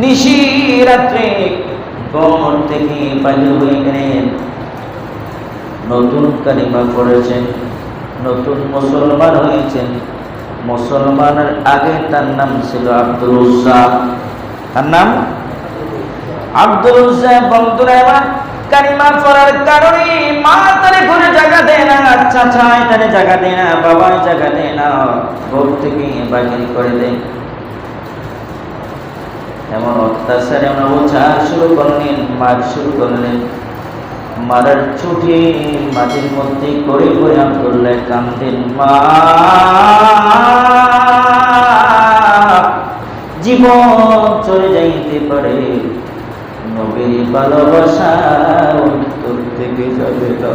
নিশি রাত্রে ঘর থেকে বাইরে হয়ে গেলেন, নতুন কালিমা পড়েছেন, নতুন মুসলমান হয়েছেন। মুসলমানের আগে তার নাম ছিল আব্দুল উজ্জা। তার নাম আব্দুল উজ্জা। বন্ধুরা, এবার কালিমা পড়ার কারণে মা তারে ঘরে জায়গা দেয় না, চাচাই তারে জায়গা দেয় না, বাবাই জায়গা দেয় না, ঘর থেকে বাহির করে দেয়। এমন অত্যাচার, এমন অবচার শুরু করলেন, মার শুরু করলেন। মারার ছুটি মাটির মধ্যে করে করে আব্দুল্লাহ কান্দেন, মা জীবন চলে যাইতে পারে, নবীর ভালোবাসা অন্তর থেকে যাবে না।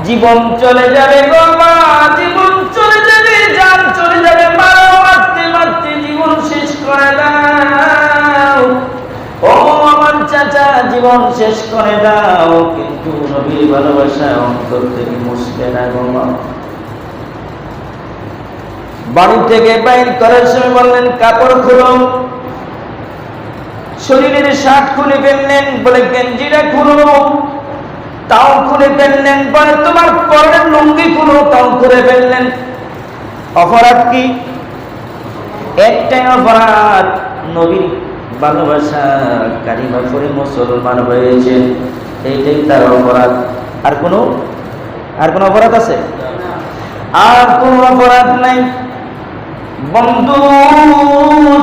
জীবন চলে যাবে গো মা, জীবন চলে যাবে, জান চলে যাবে, মারো মারতে মারতে জীবন শেষ করে দাও। ও আমার চাচা, জীবন শেষ করে দাও, কিন্তু নবীর ভালোবাসা অন্তর থেকে মুছবে না গো মা। বাড়ি থেকে বাইর করার সময় বললেন, কাপড় খুলো। শরীরের শার্ট খুলে ফেললেন, বলে গেঞ্জিটা খুলো, তাও খুলে ফেললেন। বলে তোমার পরের লুঙ্গি খুলো, তাও খুলে ফেললেন। অপরাধ কি? একটাই অপরাধ, নবীর ভালোবাসা, কালিমা পড়ে মুসলমান হয়েছেন, এইটাই তার অপরাধ। আর কোনো অপরাধ আছে? আর কোনো অপরাধ নাই। বন্ধু,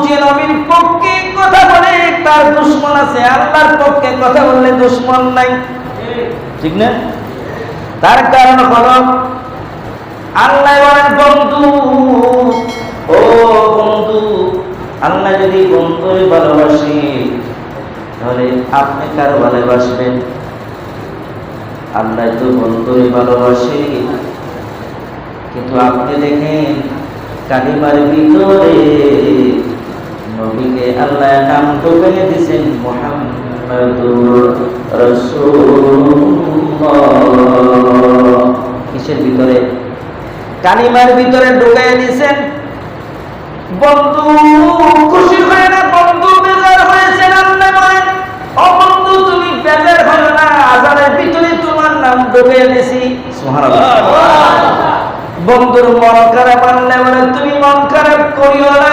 যে নবীর পক্ষে কথা বলে তার দুশ্মন আছে, আল্লাহর পক্ষে কথা বললে দুশ্মন নাই, ঠিক না? তার কারণ হলো আল্লাহ বলেন, বন্ধু, ও বন্ধু, আল্লাহ যদি বন্ধুরে ভালোবাসে তাহলে আপনি কারো ভালোবাসবেন? আল্লাহ তো বন্ধুরে ভালোবাসে, কিন্তু আপনি দেখেন কালিমার ভিতরে নবীকে আল্লাহ নাম ঢুকিয়ে দিয়েছেন, মুহাম্মাদুর রাসূলুল্লাহ। কিসের ভিতরে? কালিমার ভিতরে ঢুকিয়ে দিয়েছেন। বন্ধু খুশি হয় না, বন্ধু বেজার হয়েছে। আল্লাহ বলেন, ও বন্ধু তুমি বেজার হয় না, আযানের ভিতরে তোমার নাম ঢুকিয়ে দিয়েছি। সুবহানাল্লাহ। বন্ধুর মন খারাপ, আল্লাহ বলে তুমি মন খারাপ করিও না,